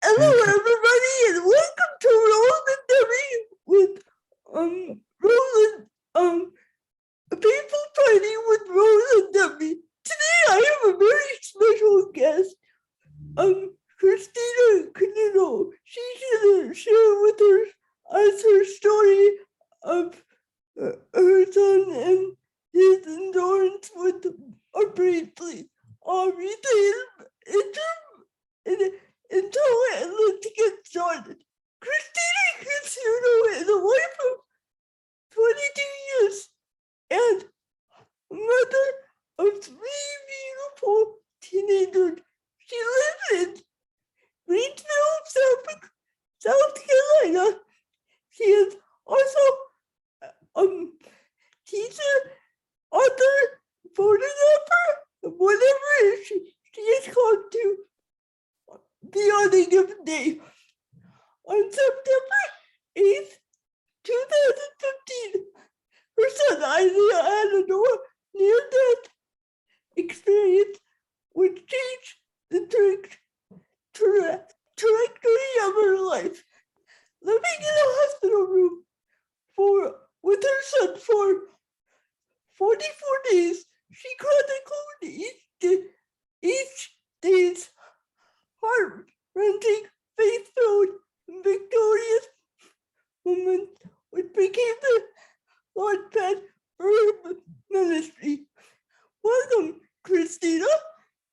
Hello, everybody, and welcome to Roland and Debbie with Roland people fighting with Roland and Debbie. Today, I have a very special guest, Christina Custodio. She's gonna share with us her story of her son and his endurance with our bracelet. Let's get started. Christina Custodio is a wife of 22 years and mother of 3 beautiful teenagers. She lives in Greenville, South Carolina. She is also teacher, author, photographer, whatever she is called to be on a given day. On September 8th, 2015, her son Isaiah had a near-death experience which changed the trajectory of her life. Living in a hospital room with her son for 44 days, she chronicled each day's heart-wrenching, faith-filled, and victorious moment, which became the launchpad for her ministry. Welcome, Christina.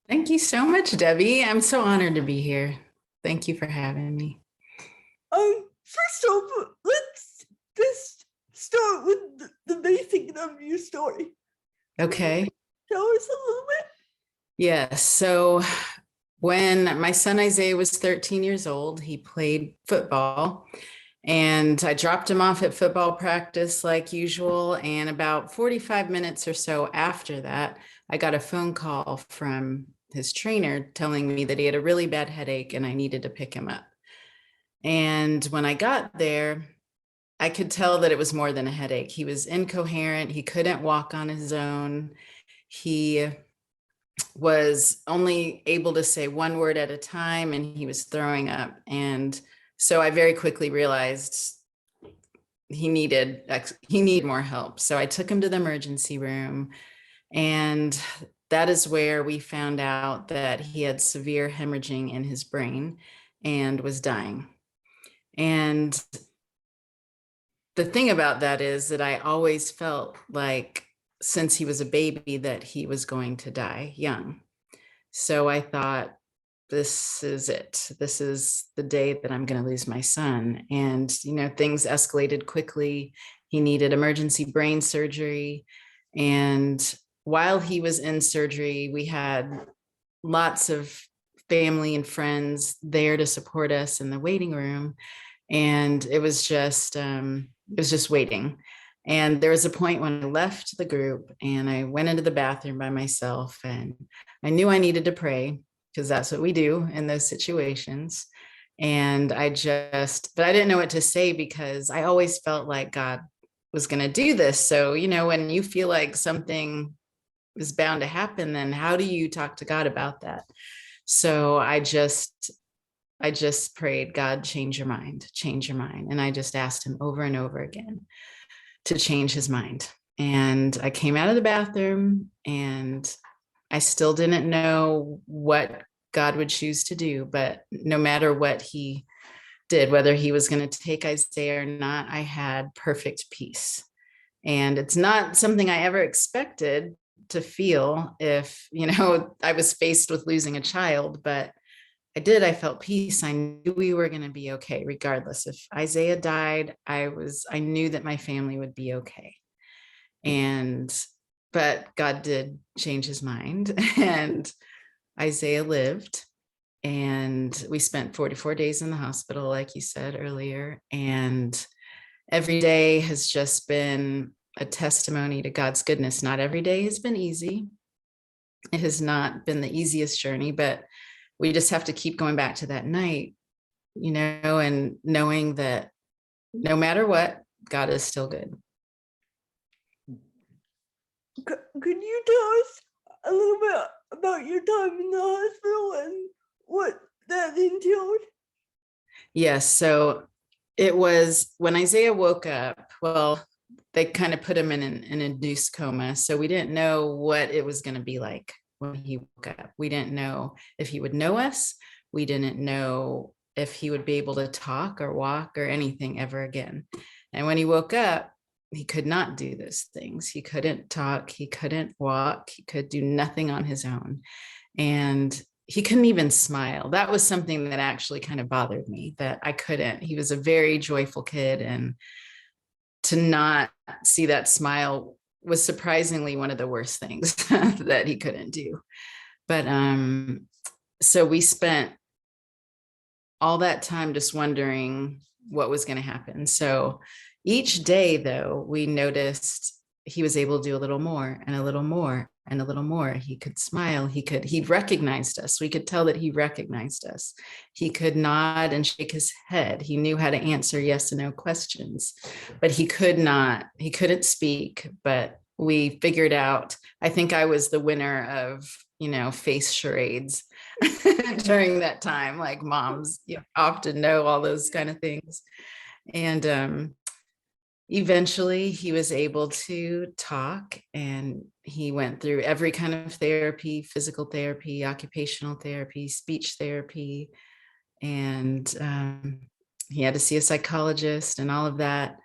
Thank you so much, Debbie. I'm so honored to be here. Thank you for having me. First off, let's just start with the basic of your story. Okay. Tell us a little bit. Yes. So when my son Isaiah was 13 years old, he played football, and I dropped him off at football practice like usual. And about 45 minutes or so after that, I got a phone call from his trainer telling me that he had a really bad headache and I needed to pick him up. And when I got there, I could tell that it was more than a headache. He was incoherent. He couldn't walk on his own. He was only able to say one word at a time, and he was throwing up. And so I very quickly realized he needed more help. So I took him to the emergency room, and that is where we found out that he had severe hemorrhaging in his brain and was dying. And the thing about that is that I always felt like, since he was a baby, that he was going to die young. So I thought, this is it. This is the day that I'm going to lose my son. And, things escalated quickly. He needed emergency brain surgery. And while he was in surgery, we had lots of family and friends there to support us in the waiting room. And it was just waiting. And there was a point when I left the group and I went into the bathroom by myself, and I knew I needed to pray, because that's what we do in those situations. And but I didn't know what to say, because I always felt like God was going to do this. So, when you feel like something is bound to happen, then how do you talk to God about that? So I just prayed, God, change your mind. And I just asked him over and over again to change his mind. And I came out of the bathroom, and I still didn't know what God would choose to do, but no matter what he did, whether he was going to take Isaiah or not, I had perfect peace. And it's not something I ever expected to feel if, I was faced with losing a child, but I felt peace. I knew we were going to be okay, regardless. If Isaiah died, I knew that my family would be okay. But God did change his mind, and Isaiah lived, and we spent 44 days in the hospital, like you said earlier. And every day has just been a testimony to God's goodness. Not every day has been easy. It has not been the easiest journey, but we just have to keep going back to that night, and knowing that no matter what, God is still good. Could you tell us a little bit about your time in the hospital and what that entailed? Yes. So it was when Isaiah woke up, well, they kind of put him in an induced coma. So we didn't know what it was going to be like when he woke up. We didn't know if he would know us. We didn't know if he would be able to talk or walk or anything ever again. And when he woke up, he could not do those things. He couldn't talk. He couldn't walk. He could do nothing on his own. And he couldn't even smile. That was something that actually kind of bothered me, that I couldn't. He was a very joyful kid, and to not see that smile was surprisingly one of the worst things that he couldn't do. But so we spent all that time just wondering what was going to happen. So each day, though, we noticed he was able to do a little more and a little more and a little more. He could smile. He recognized us. We could tell that he recognized us. He could nod and shake his head. He knew how to answer yes and no questions, but he couldn't speak. But we figured out, I think I was the winner of, face charades during that time. Like moms, often know all those kind of things. And eventually he was able to talk, and he went through every kind of therapy: physical therapy, occupational therapy, speech therapy. And he had to see a psychologist and all of that.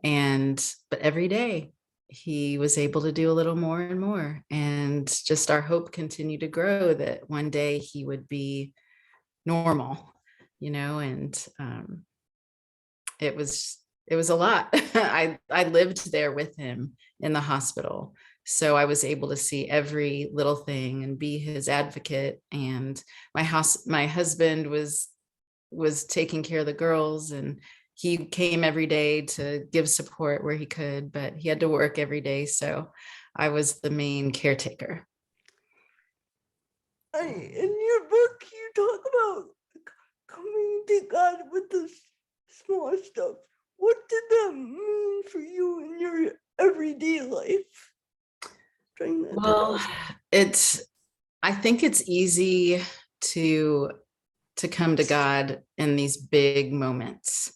But every day he was able to do a little more and more. And just our hope continued to grow that one day he would be normal, and it was a lot. I lived there with him in the hospital. So I was able to see every little thing and be his advocate. And my husband was taking care of the girls, and he came every day to give support where he could, but he had to work every day. So I was the main caretaker. In your book, you talk about coming to God with the small stuff. What did that mean for you in your everyday life? Well, I think it's easy to come to God in these big moments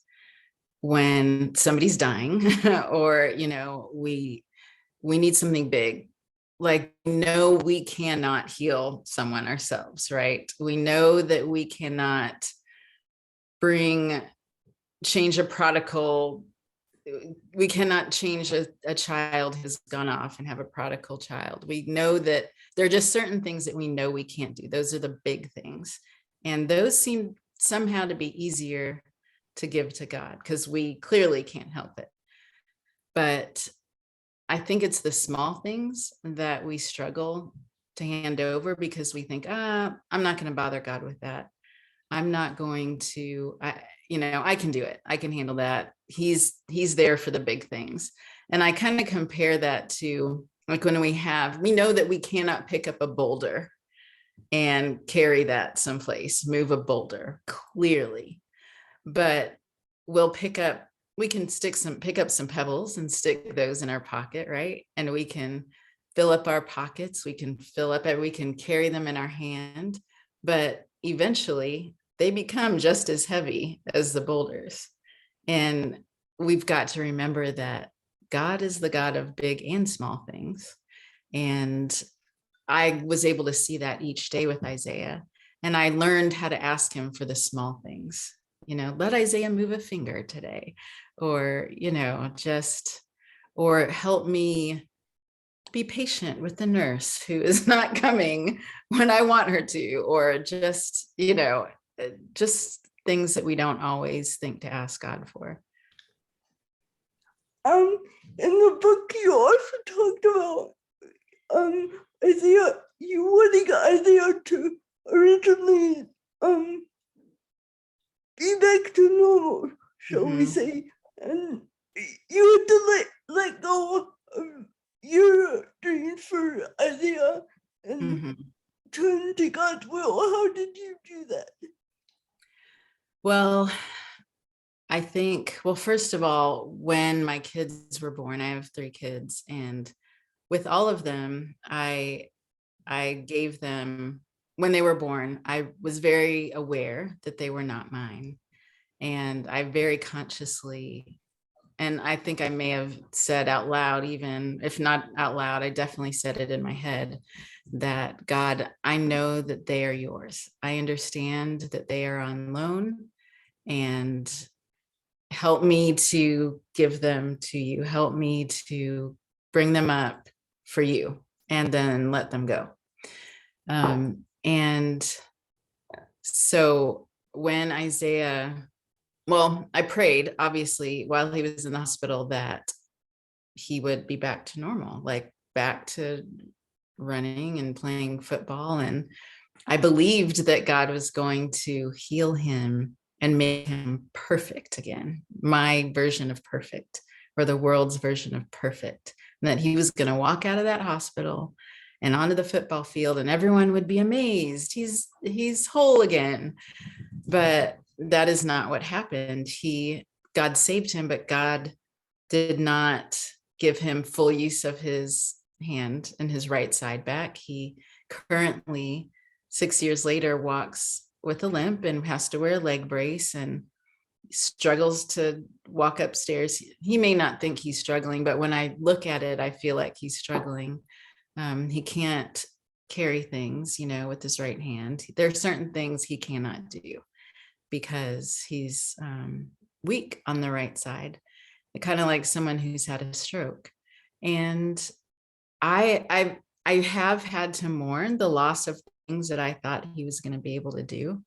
when somebody's dying or, we need something big. Like, no, we cannot heal someone ourselves, right? We know that we cannot change a prodigal. We cannot change a child who's gone off and have a prodigal child. We know that there are just certain things that we know we can't do. Those are the big things. And those seem somehow to be easier to give to God because we clearly can't help it. But I think it's the small things that we struggle to hand over because we think, I'm not going to bother God with that. I'm not going to, I can do it. I can handle that. He's there for the big things. And I kind of compare that to like when we know that we cannot pick up a boulder and carry that someplace, move a boulder clearly, but we can pick up some pebbles and stick those in our pocket, right? And we can fill up our pockets. We can carry them in our hand, but eventually they become just as heavy as the boulders. And we've got to remember that God is the God of big and small things. And I was able to see that each day with Isaiah. And I learned how to ask him for the small things. Let Isaiah move a finger today, or, or help me be patient with the nurse who is not coming when I want her to, or just things that we don't always think to ask God for. In the book, you also talked about Isaiah. You wanting Isaiah to originally be back to normal, shall we say, and you had to let go of your dreams for Isaiah and turn to God's will. How did you do that? Well, I think, first of all, when my kids were born, I have 3 kids, and with all of them, I gave them, when they were born, I was very aware that they were not mine. And I very consciously, and I think I may have said out loud, even if not out loud, I definitely said it in my head, that God, I know that they are yours. I understand that they are on loan, and help me to give them to you. Help me to bring them up for you, and then let them go. And so when Isaiah, well, I prayed, obviously, while he was in the hospital, that he would be back to normal, like back to running and playing football. And I believed that God was going to heal him and make him perfect again, my version of perfect, or the world's version of perfect. And that he was going to walk out of that hospital and onto the football field, and everyone would be amazed. He's whole again. But that is not what happened. God saved him, but God did not give him full use of his hand and his right side back. He currently, 6 years later, walks with a limp and has to wear a leg brace and struggles to walk upstairs. He may not think he's struggling, but when I look at it, I feel like he's struggling. He can't carry things, with his right hand. There are certain things he cannot do because he's weak on the right side, kind of like someone who's had a stroke. And I have had to mourn the loss of things that I thought he was going to be able to do.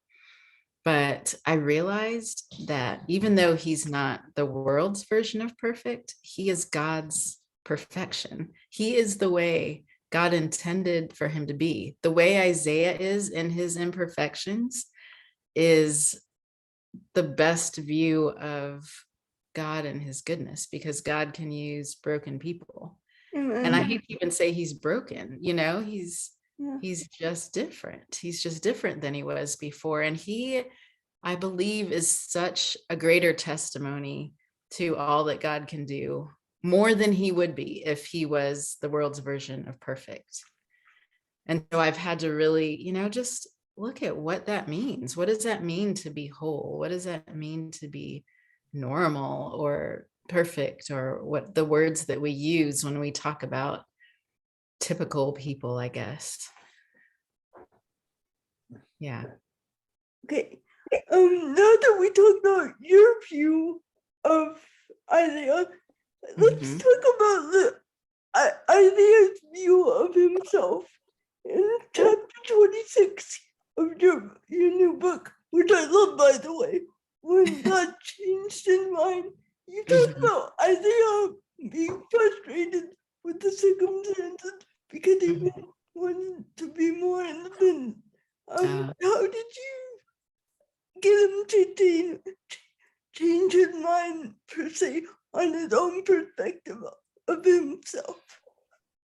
But I realized that even though he's not the world's version of perfect, he is God's perfection. He is the way God intended for him to be. The way Isaiah is in his imperfections is the best view of God and his goodness, because God can use broken people. And I hate to even say he's broken, he's just different. He's just different than he was before. And he, I believe, is such a greater testimony to all that God can do, more than he would be if he was the world's version of perfect. And so I've had to really, just look at what that means. What does that mean to be whole? What does that mean to be normal or perfect, or what the words that we use when we talk about typical people, I guess. Yeah. Okay. Now that we talked about your view of Isaiah, let's talk about Isaiah's view of himself in chapter 26 of your new book, which I love, by the way. When God changed his mind, you talk about Isaiah being frustrated with the circumstances because he wanted to be more independent. How did you get him to change his mind, per se, on his own perspective of himself?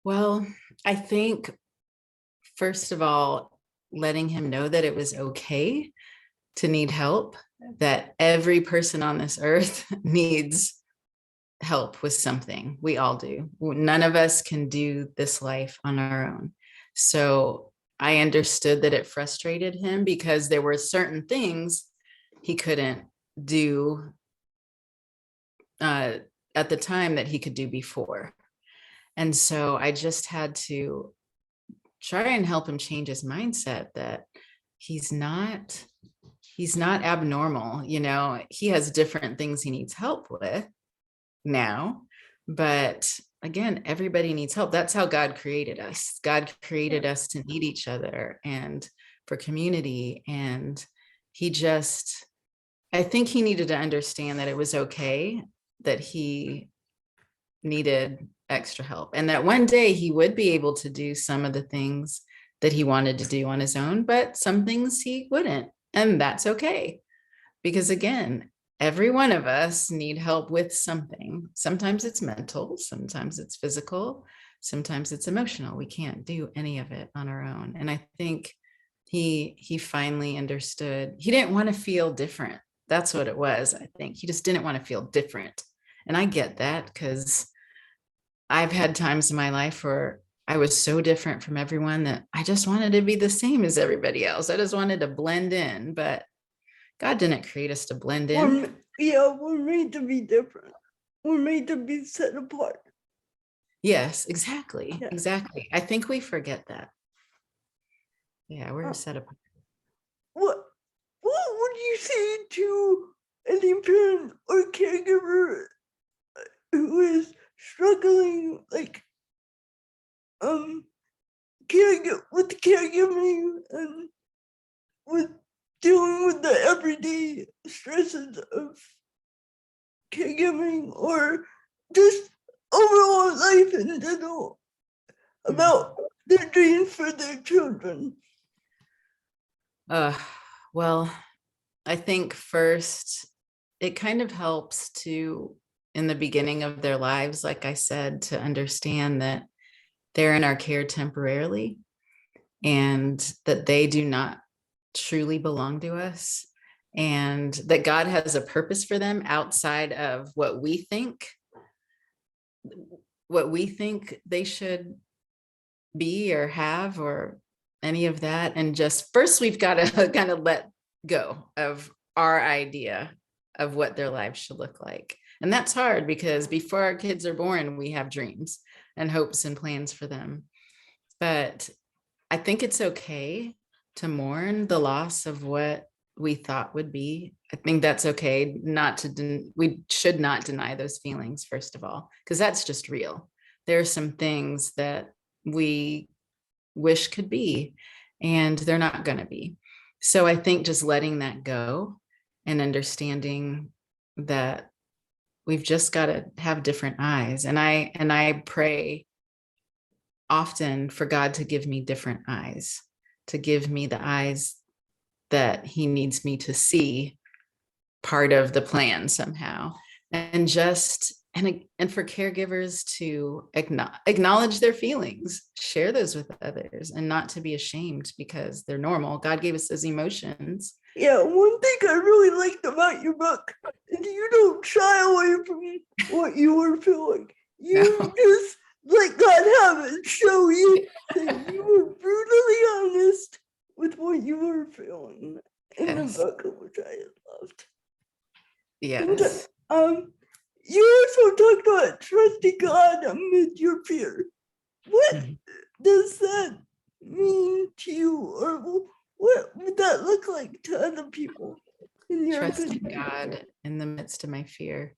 Well, I think, first of all, letting him know that it was okay to need help, that every person on this earth needs help with something. We all do. None of us can do this life on our own. So I understood that it frustrated him because there were certain things he couldn't do at the time that he could do before. And so I just had to try and help him change his mindset that he's not abnormal. He has different things he needs help with now, but again, everybody needs help. That's how God created us. God created us to need each other and for community. And I think he needed to understand that it was okay, that he needed extra help, and that one day he would be able to do some of the things that he wanted to do on his own, but some things he wouldn't. And that's okay. Because again, every one of us need help with something. Sometimes it's mental, sometimes it's physical, sometimes it's emotional. We can't do any of it on our own. And I think he finally understood. He didn't want to feel different. That's what it was. I think he just didn't want to feel different. And I get that, because I've had times in my life where I was so different from everyone that I just wanted to be the same as everybody else. I just wanted to blend in, but God didn't create us to blend in. We're made to be different. We're made to be set apart. Yes, exactly. Yeah. Exactly. I think we forget that. Yeah, we're set apart. What would you say to any parent or caregiver who is struggling, like, with caregiving and with dealing with the everyday stresses of caregiving, or just overall life in general, about their dreams for their children? Well, I think first, it kind of helps to, in the beginning of their lives, like I said, to understand that they're in our care temporarily and that they do not truly belong to us, and that God has a purpose for them outside of what we think they should be or have or any of that. And just first we've got to kind of let go of our idea of what their lives should look like. And that's hard because before our kids are born, we have dreams and hopes and plans for them. But I think it's okay to mourn the loss of what we thought would be. I think that's okay. We should not deny those feelings, first of all, because that's just real. There are some things that we wish could be, and they're not going to be. So I think just letting that go and understanding that we've just got to have different eyes. And I pray often for God to give me different eyes, to give me the eyes that he needs me to see part of the plan somehow. And for caregivers to acknowledge their feelings, share those with others, and not to be ashamed because they're normal. God gave us those emotions. Yeah, one thing I really liked about your book is you don't shy away from what you were feeling. You just let God have it, show you that you were brutally honest with what you were feeling in the book, which I loved. Yes. And, you also talked about trusting God amid your fear. What does that mean to you, or what would that look like to other people? In your trusting opinion? God in the midst of my fear.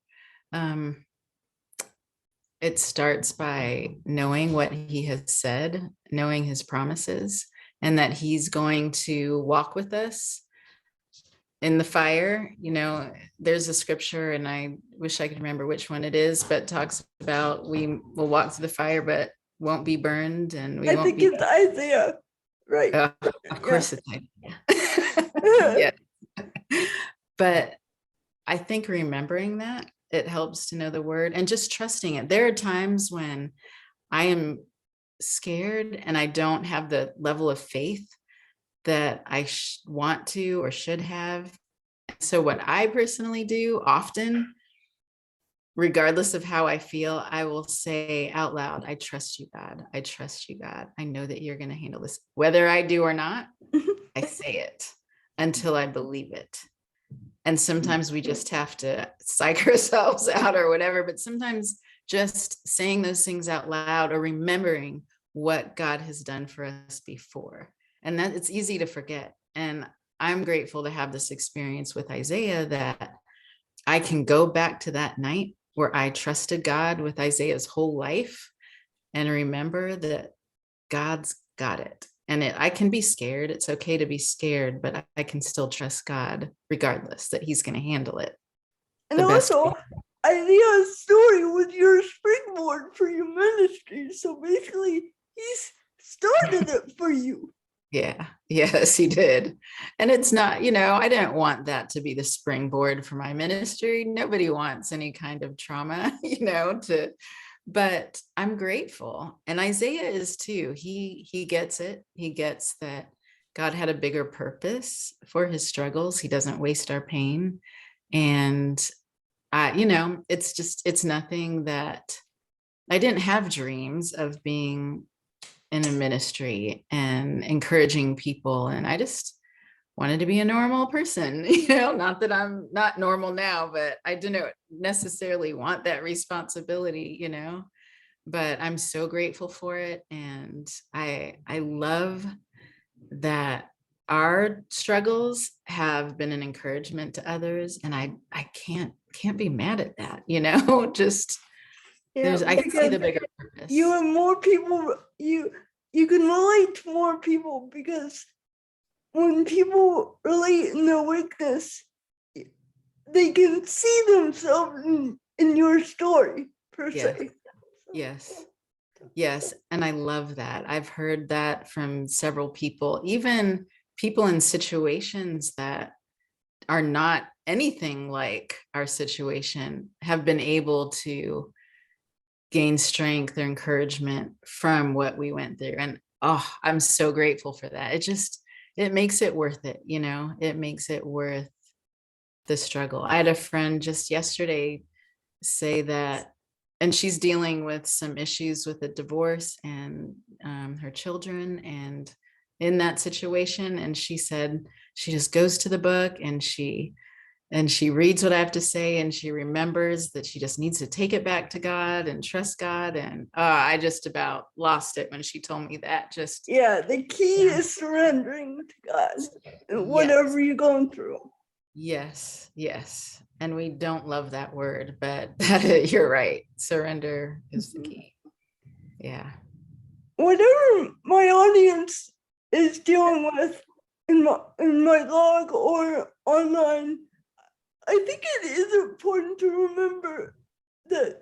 It starts by knowing what he has said, knowing his promises, and that he's going to walk with us in the fire. You know, there's a scripture, and I wish I could remember which one it is, but talks about we will walk through the fire, but won't be burned. And we I won't think be. it's Isaiah, right? Of course it's Isaiah. Yeah. But I think remembering that, it helps to know the word and just trusting it. There are times when I am scared and I don't have the level of faith that I want to or should have. So what I personally do often, regardless of how I feel, I will say out loud, I trust you, God. I trust you, God. I know that you're going to handle this. Whether I do or not, I say it until I believe it. And sometimes we just have to psych ourselves out or whatever, but sometimes just saying those things out loud or remembering what God has done for us before. And that it's easy to forget. And I'm grateful to have this experience with Isaiah, that I can go back to that night where I trusted God with Isaiah's whole life and remember that God's got it. And I can be scared. It's okay to be scared, but I can still trust God regardless, that he's going to handle it. And also, Isaiah's story was your springboard for your ministry. So basically, he's started it for you. Yeah. Yes, he did. And it's not, I didn't want that to be the springboard for my ministry. Nobody wants any kind of trauma, but I'm grateful. And Isaiah is too. He gets it. He gets that God had a bigger purpose for his struggles. He doesn't waste our pain. And it's nothing that I didn't have dreams of being in a ministry and encouraging people. And I just wanted to be a normal person, not that I'm not normal now, but I didn't necessarily want that responsibility, but I'm so grateful for it. And I love that our struggles have been an encouragement to others. And I can't be mad at that, just I can see the bigger purpose. You have more people, you can relate to more people, because when people relate in their weakness, they can see themselves in your story, per se. Yes. And I love that. I've heard that from several people, even people in situations that are not anything like our situation, have been able to gain strength or encouragement from what we went through. And I'm so grateful for that. It makes it worth it. It makes it worth the struggle. I had a friend just yesterday say that, and she's dealing with some issues with a divorce and her children, and in that situation. And she said she just goes to the book and she reads what I have to say, and she remembers that she just needs to take it back to God and trust God. And I just about lost it when she told me that. The key is surrendering to God, whatever you're going through. Yes. And we don't love that word, but you're right. Surrender is the key. Yeah. Whatever my audience is dealing with in my blog or online, I think it is important to remember that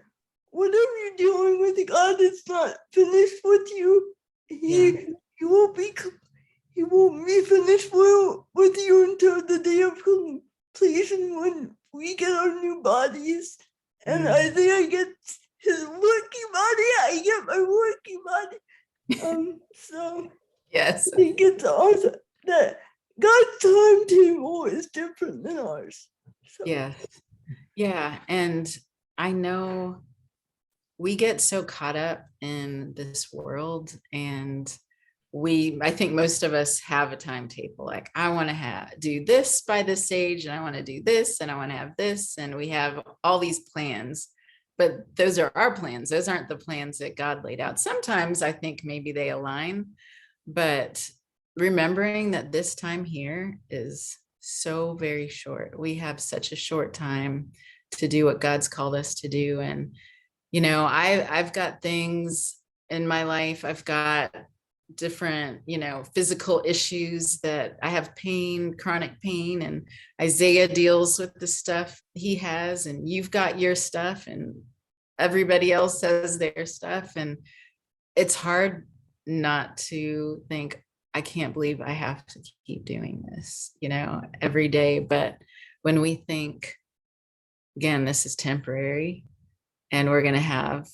whatever you're dealing with, God is not finished with you. He won't be finished with you until the day of completion, when we get our new bodies. And I think I get his working body, I get my working body. So yes, I think it's awesome that God's timetable is different than ours. So. Yeah. And I know we get so caught up in this world, and I think most of us have a timetable. Like, I want to do this by this age, and I want to do this, and I want to have this. And we have all these plans, but those are our plans. Those aren't the plans that God laid out. Sometimes I think maybe they align, but remembering that this time here is so very short. We have such a short time to do what God's called us to do. And, I've got things in my life. I've got different, physical issues that I have chronic pain, and Isaiah deals with the stuff he has, and you've got your stuff, and everybody else has their stuff. And it's hard not to think, I can't believe I have to keep doing this, every day. But when we think, again, this is temporary, and we're going to have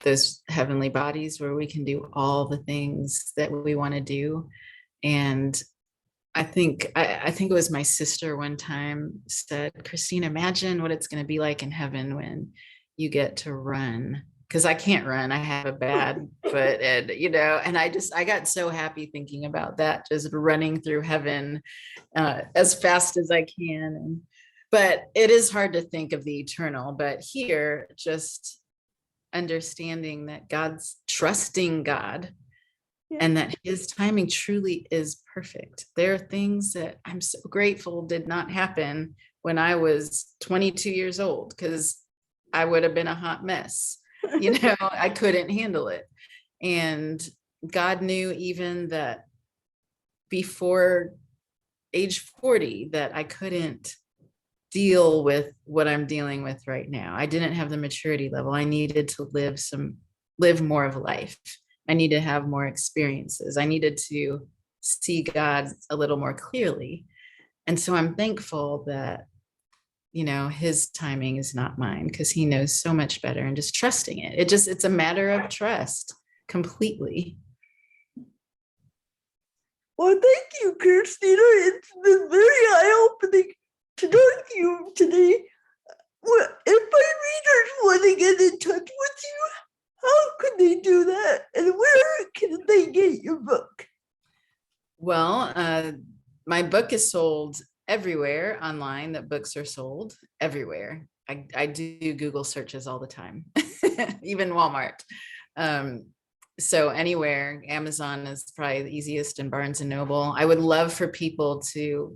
those heavenly bodies where we can do all the things that we want to do. And I think it was my sister one time said, Christina, imagine what it's going to be like in heaven when you get to run. Because I can't run. I have a bad foot, and I got so happy thinking about that, just running through heaven as fast as I can. But it is hard to think of the eternal. But here, just understanding that God's trusting God, and that his timing truly is perfect. There are things that I'm so grateful did not happen when I was 22 years old, because I would have been a hot mess. I couldn't handle it. And God knew even that before age 40 that I couldn't deal with what I'm dealing with right now. I didn't have the maturity level. I needed to live more of life. I needed to have more experiences. I needed to see God a little more clearly. And so I'm thankful that his timing is not mine, because he knows so much better, and just trusting it. It's a matter of trust completely. Well, thank you, Christina. It's been very eye-opening to talk to you today. Well, if my readers want to get in touch with you, how could they do that? And where can they get your book? Well, my book is sold everywhere online that books are sold everywhere. I do Google searches all the time, even Walmart. So anywhere, Amazon is probably the easiest, and Barnes and Noble. I would love for people to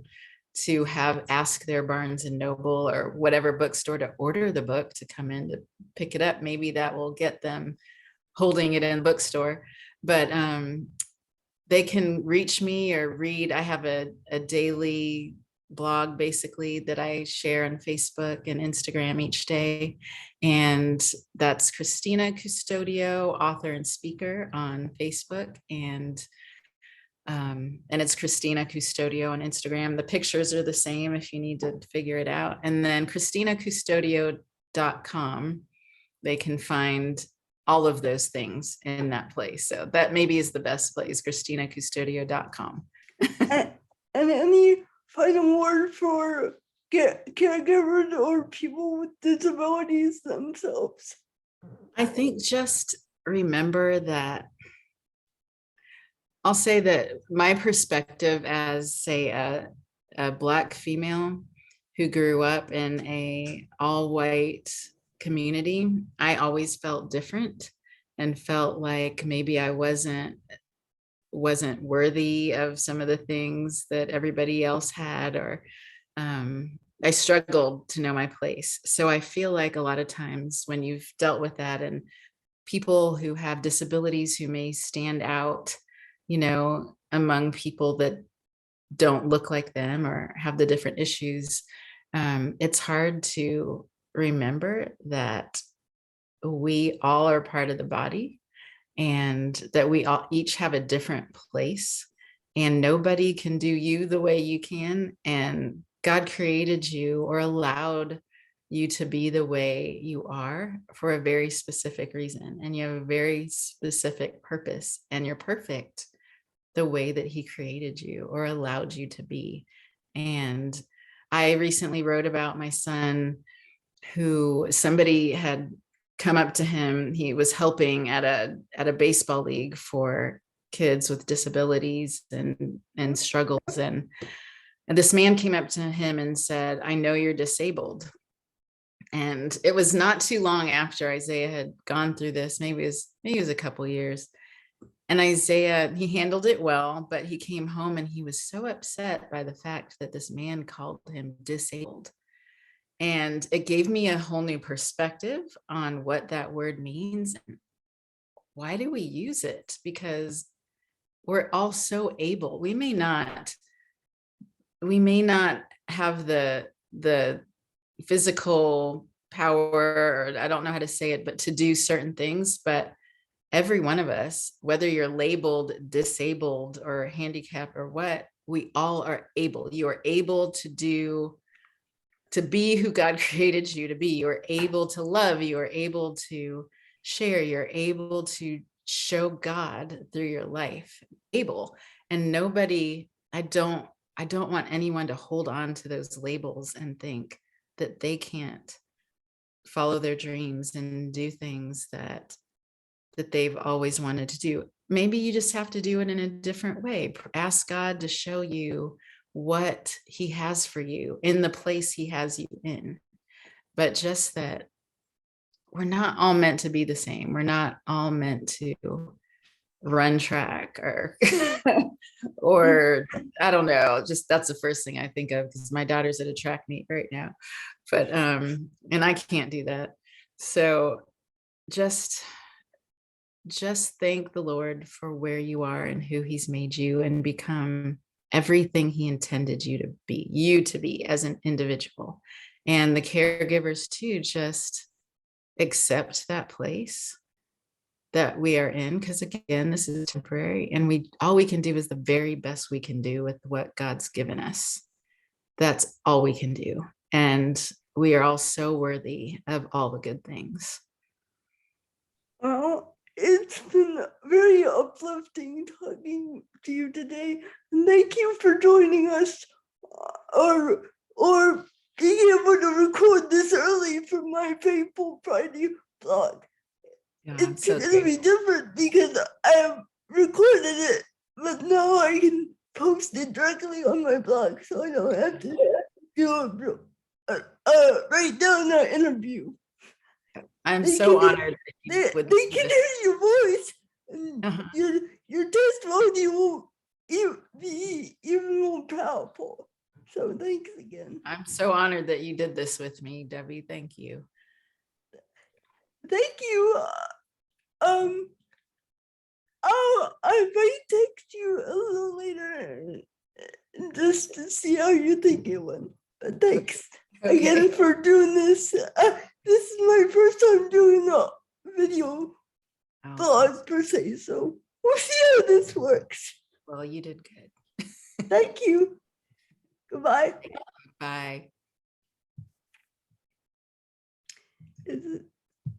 have ask their Barnes and Noble or whatever bookstore to order the book to come in to pick it up. Maybe that will get them holding it in the bookstore. But they can reach me or read. I have a daily blog basically that I share on Facebook and Instagram each day. And that's Christina Custodio, author and speaker on Facebook. And it's Christina Custodio on Instagram. The pictures are the same if you need to figure it out. And then ChristinaCustodio.com, they can find all of those things in that place. So that maybe is the best place, ChristinaCustodio.com. And any final word for caregivers or people with disabilities themselves? I think just remember that, I'll say that my perspective as, say, a Black female who grew up in a all-white community, I always felt different and felt like maybe I wasn't worthy of some of the things that everybody else had, or I struggled to know my place. So I feel like a lot of times when you've dealt with that, and people who have disabilities who may stand out, among people that don't look like them or have the different issues, it's hard to remember that we all are part of the body, and that we all each have a different place, and nobody can do you the way you can. And God created you or allowed you to be the way you are for a very specific reason. And you have a very specific purpose, and you're perfect the way that he created you or allowed you to be. And I recently wrote about my son, who somebody had come up to him. He was helping at a baseball league for kids with disabilities and struggles. And this man came up to him and said, "I know you're disabled." And it was not too long after Isaiah had gone through this. Maybe it was a couple years. And Isaiah, he handled it well, but he came home and he was so upset by the fact that this man called him disabled. And it gave me a whole new perspective on what that word means. Why do we use it? Because we're all so able. We may not have the physical power, or I don't know how to say it, but to do certain things. But every one of us, whether you're labeled disabled or handicapped or what, we all are able. You are able to be who God created you to be. You're able to love. You are able to share. You're able to show God through your life. Able. And nobody, I don't want anyone to hold on to those labels and think that they can't follow their dreams and do things that they've always wanted to do. Maybe you just have to do it in a different way. Ask God to show you what he has for you in the place he has you in. But just that we're not all meant to be the same. We're not all meant to run track or or I don't know, just that's the first thing I think of, because my daughter's at a track meet right now. But and I can't do that. So just thank the Lord for where you are and who he's made you, and become everything he intended you to be as an individual. And the caregivers too, just accept that place that we are in, because again, this is temporary, and all we can do is the very best we can do with what God's given us. That's all we can do. And we are all so worthy of all the good things. Well, it's been very uplifting talking to you today, and thank you for joining us, or being able to record this early for my Faithful Friday blog. Yeah, It's going to be different because I have recorded it, but now I can post it directly on my blog, so I don't have to do write down our interview. I'm They so can- honored that you They would can do this. hear your voice, and Uh-huh. your testimony will be even more powerful. So thanks again. I'm so honored that you did this with me, Debbie. Thank you. Thank you. I might text you a little later just to see how you think it went. But thanks again Okay. for doing this. This is my first time doing a video Oh, blog per se, so we'll see how this works. well, you did good. Thank you. Goodbye. Bye. Is it